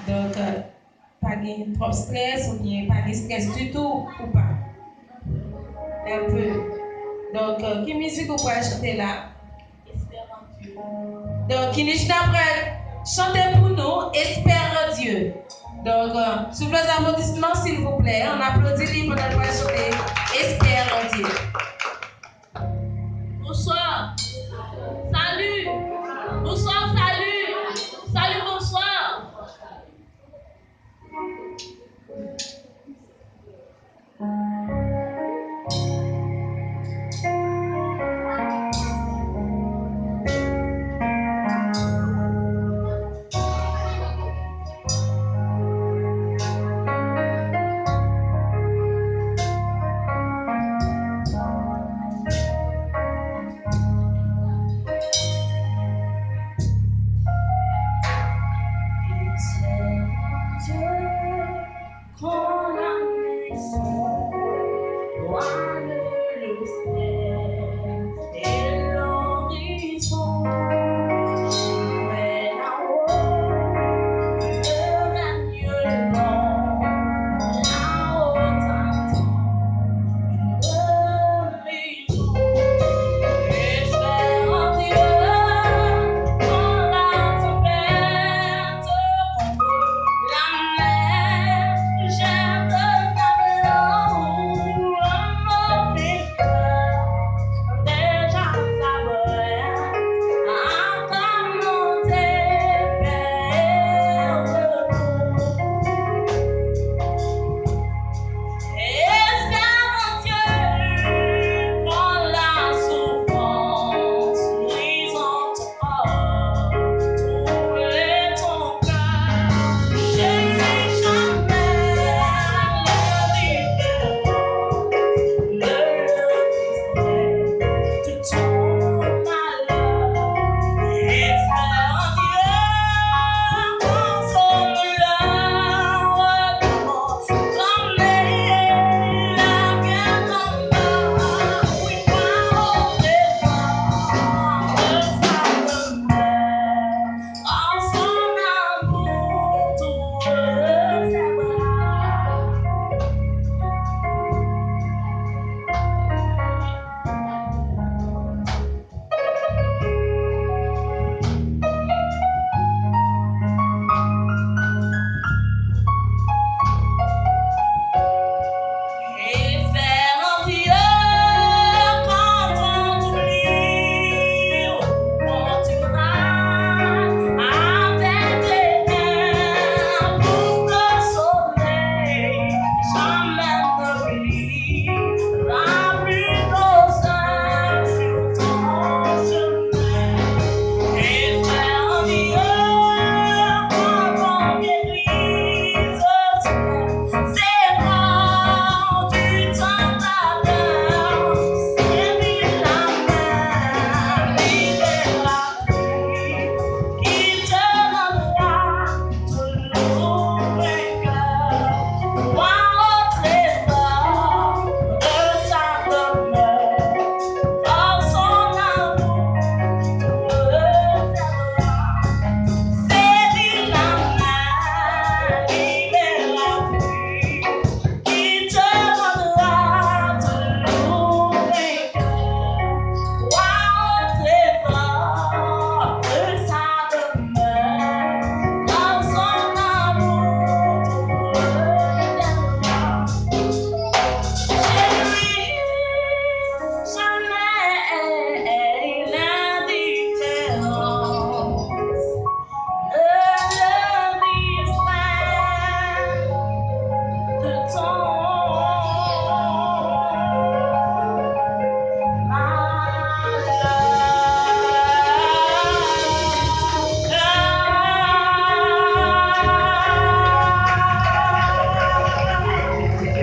Donc, pas de trop stress ou bien pas de stress du tout ou pas. Un peu. Donc, quelle musique vous pouvez chanter là? Espère en Dieu. Donc, Kinichna va chanter pour nous, Espère en Dieu. Donc, sous vos applaudissements, s'il vous plaît, on applaudit lui pour notre chanter Espère en Dieu. Bonsoir. Salut.